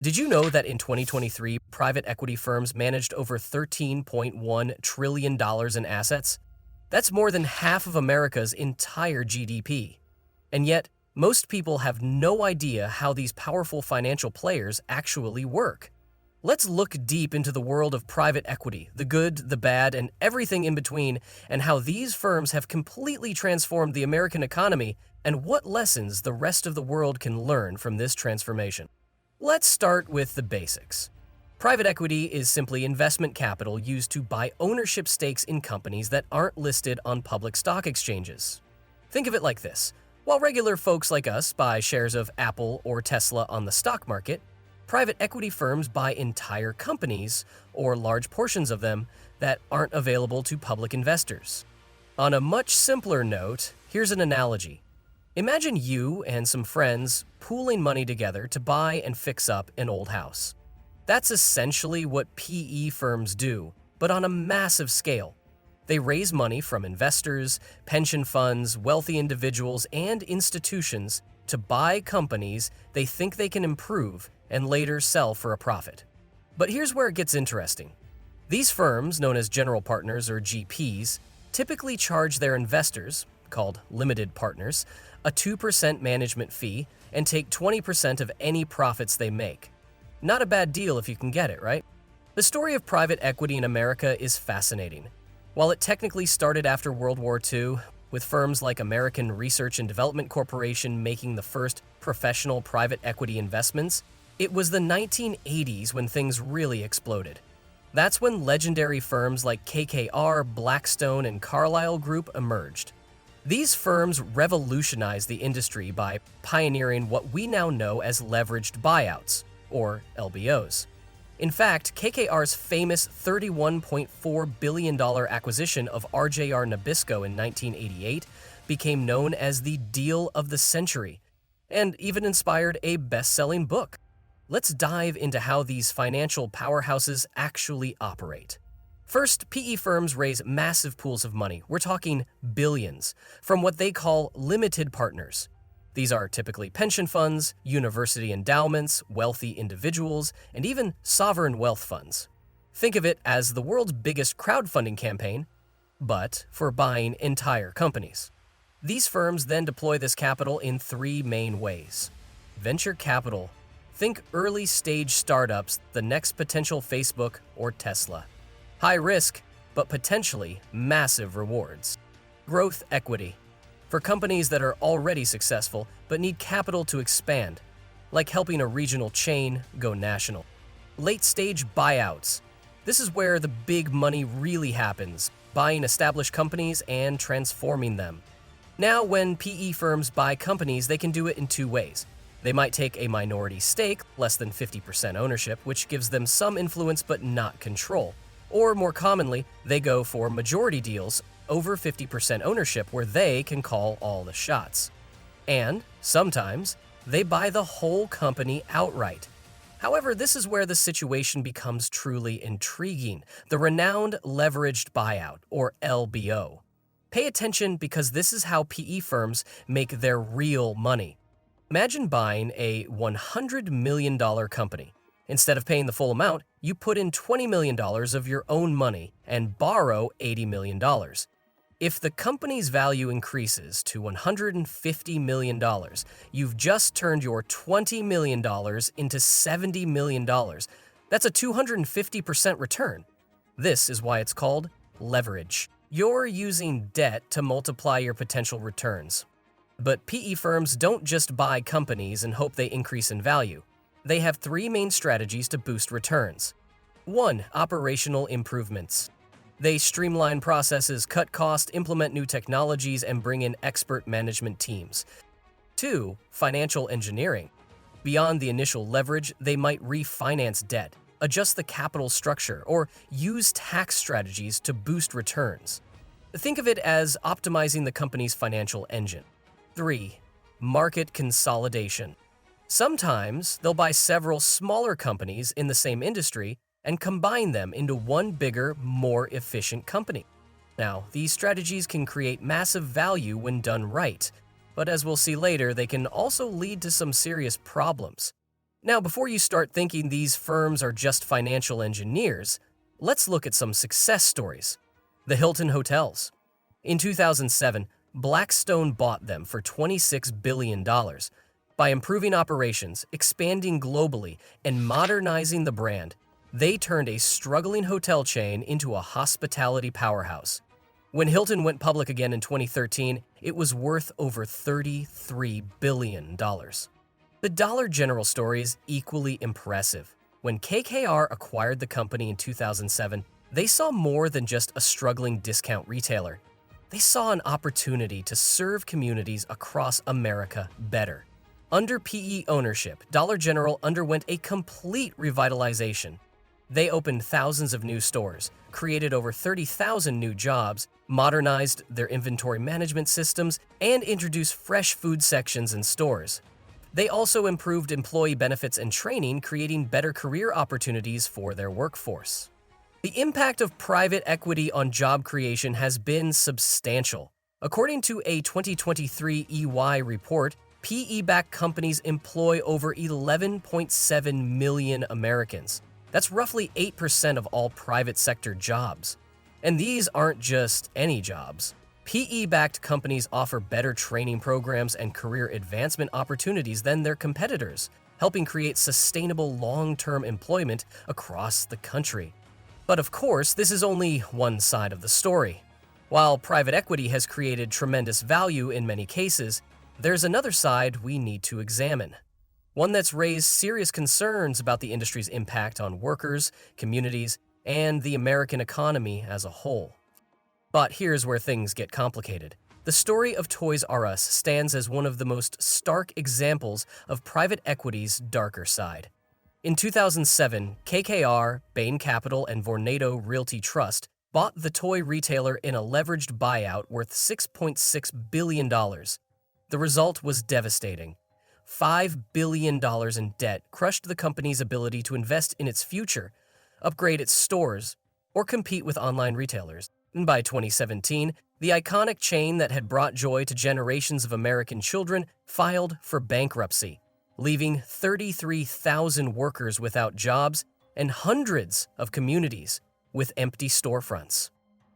Did you know that in 2023, private equity firms managed over $13.1 trillion in assets? That's more than half of America's entire GDP. And yet, most people have no idea how these powerful financial players actually work. Let's look deep into the world of private equity, the good, the bad, and everything in between, and how these firms have completely transformed the American economy and what lessons the rest of the world can learn from this transformation. Let's start with the basics. Private equity is simply investment capital used to buy ownership stakes in companies that aren't listed on public stock exchanges. Think of it like this. While regular folks like us buy shares of Apple or Tesla on the stock market, private equity firms buy entire companies, or large portions of them, that aren't available to public investors. On a much simpler note, here's an analogy. Imagine you and some friends pooling money together to buy and fix up an old house. That's essentially what PE firms do, but on a massive scale. They raise money from investors, pension funds, wealthy individuals, and institutions to buy companies they think they can improve and later sell for a profit. But here's where it gets interesting. These firms, known as general partners or GPs, typically charge their investors, called limited partners, a 2% management fee and take 20% of any profits they make. Not a bad deal if you can get it, right? The story of private equity in America is fascinating. While it technically started after World War II, with firms like American Research and Development Corporation making the first professional private equity investments, it was the 1980s when things really exploded. That's when legendary firms like KKR, Blackstone, and Carlyle Group emerged. These firms revolutionized the industry by pioneering what we now know as leveraged buyouts, or LBOs. In fact, KKR's famous $31.4 billion acquisition of RJR Nabisco in 1988 became known as the deal of the century, and even inspired a best-selling book. Let's dive into how these financial powerhouses actually operate. First, PE firms raise massive pools of money, we're talking billions, from what they call limited partners. These are typically pension funds, university endowments, wealthy individuals, and even sovereign wealth funds. Think of it as the world's biggest crowdfunding campaign, but for buying entire companies. These firms then deploy this capital in three main ways. Venture capital. Think early-stage startups, the next potential Facebook or Tesla. High risk, but potentially massive rewards. Growth equity. For companies that are already successful but need capital to expand, like helping a regional chain go national. Late-stage buyouts. This is where the big money really happens, buying established companies and transforming them. Now, when PE firms buy companies, they can do it in two ways. They might take a minority stake, less than 50% ownership, which gives them some influence but not control. Or more commonly, they go for majority deals, over 50% ownership, where they can call all the shots. And, sometimes, they buy the whole company outright. However, this is where the situation becomes truly intriguing, the renowned leveraged buyout, or LBO. Pay attention because this is how PE firms make their real money. Imagine buying a $100 million company. Instead of paying the full amount, you put in $20 million of your own money and borrow $80 million. If the company's value increases to $150 million, you've just turned your $20 million into $70 million. That's a 250% return. This is why it's called leverage. You're using debt to multiply your potential returns. But PE firms don't just buy companies and hope they increase in value. They have three main strategies to boost returns. 1. Operational improvements. They streamline processes, cut costs, implement new technologies, and bring in expert management teams. 2. Financial engineering. Beyond the initial leverage, they might refinance debt, adjust the capital structure, or use tax strategies to boost returns. Think of it as optimizing the company's financial engine. 3. Market consolidation. Sometimes they'll buy several smaller companies in the same industry and combine them into one bigger, more efficient company. Now, these strategies can create massive value when done right, but as we'll see later, they can also lead to some serious problems. Now, before you start thinking these firms are just financial engineers, let's look at some success stories. The Hilton Hotels. In 2007, Blackstone bought them for $26 billion. By improving operations, expanding globally, and modernizing the brand, they turned a struggling hotel chain into a hospitality powerhouse. When Hilton went public again in 2013, it was worth over $33 billion. The Dollar General story is equally impressive. When KKR acquired the company in 2007, they saw more than just a struggling discount retailer. They saw an opportunity to serve communities across America better. Under PE ownership, Dollar General underwent a complete revitalization. They opened thousands of new stores, created over 30,000 new jobs, modernized their inventory management systems, and introduced fresh food sections in stores. They also improved employee benefits and training, creating better career opportunities for their workforce. The impact of private equity on job creation has been substantial. According to a 2023 EY report, PE-backed companies employ over 11.7 million Americans. That's roughly 8% of all private sector jobs. And these aren't just any jobs. PE-backed companies offer better training programs and career advancement opportunities than their competitors, helping create sustainable long-term employment across the country. But of course, this is only one side of the story. While private equity has created tremendous value in many cases, there's another side we need to examine. One that's raised serious concerns about the industry's impact on workers, communities, and the American economy as a whole. But here's where things get complicated. The story of Toys R Us stands as one of the most stark examples of private equity's darker side. In 2007, KKR, Bain Capital, and Vornado Realty Trust bought the toy retailer in a leveraged buyout worth $6.6 billion. The result was devastating. $5 billion in debt crushed the company's ability to invest in its future, upgrade its stores, or compete with online retailers. And by 2017, the iconic chain that had brought joy to generations of American children filed for bankruptcy, leaving 33,000 workers without jobs and hundreds of communities with empty storefronts.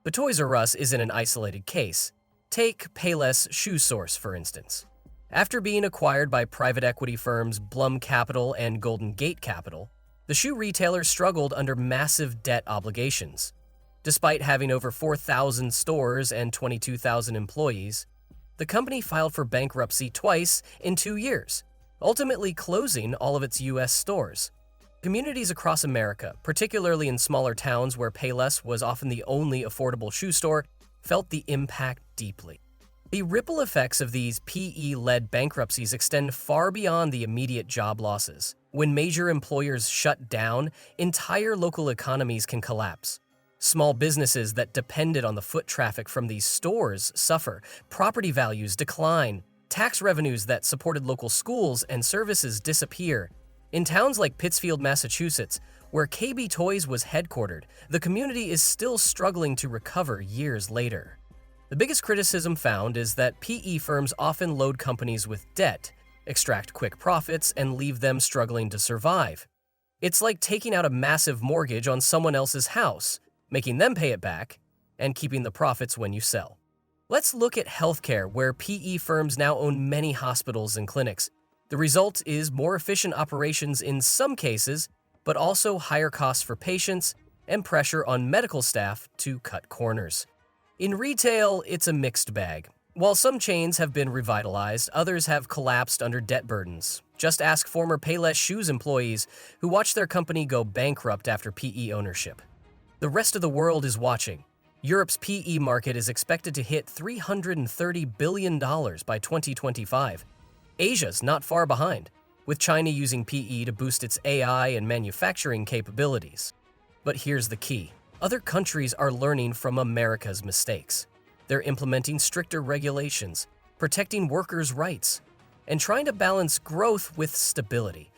But Toys R Us isn't an isolated case. Take Payless Shoe Source, for instance. After being acquired by private equity firms Blum Capital and Golden Gate Capital, the shoe retailer struggled under massive debt obligations. Despite having over 4,000 stores and 22,000 employees, the company filed for bankruptcy twice in 2 years, ultimately closing all of its U.S. stores. Communities across America, particularly in smaller towns where Payless was often the only affordable shoe store, felt the impact deeply. The ripple effects of these PE-led bankruptcies extend far beyond the immediate job losses. When major employers shut down, entire local economies can collapse. Small businesses that depended on the foot traffic from these stores suffer, property values decline, tax revenues that supported local schools and services disappear. In towns like Pittsfield, Massachusetts, where KB Toys was headquartered, the community is still struggling to recover years later. The biggest criticism found is that PE firms often load companies with debt, extract quick profits, and leave them struggling to survive. It's like taking out a massive mortgage on someone else's house, making them pay it back, and keeping the profits when you sell. Let's look at healthcare, where PE firms now own many hospitals and clinics. The result is more efficient operations in some cases, but also higher costs for patients and pressure on medical staff to cut corners. In retail, it's a mixed bag. While some chains have been revitalized, others have collapsed under debt burdens. Just ask former Payless Shoes employees who watched their company go bankrupt after PE ownership. The rest of the world is watching. Europe's PE market is expected to hit $330 billion by 2025. Asia's not far behind, with China using PE to boost its AI and manufacturing capabilities. But here's the key. Other countries are learning from America's mistakes. They're implementing stricter regulations, protecting workers' rights, and trying to balance growth with stability.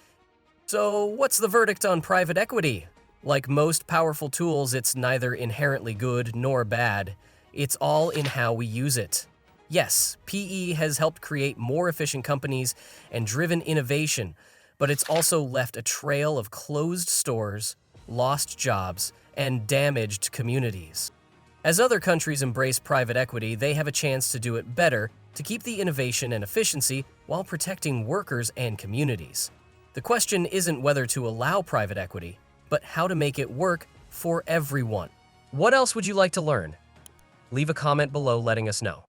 So what's the verdict on private equity? Like most powerful tools, it's neither inherently good nor bad. It's all in how we use it. Yes, PE has helped create more efficient companies and driven innovation, but it's also left a trail of closed stores, lost jobs, and damaged communities. As other countries embrace private equity, they have a chance to do it better to keep the innovation and efficiency while protecting workers and communities. The question isn't whether to allow private equity, but how to make it work for everyone. What else would you like to learn? Leave a comment below letting us know.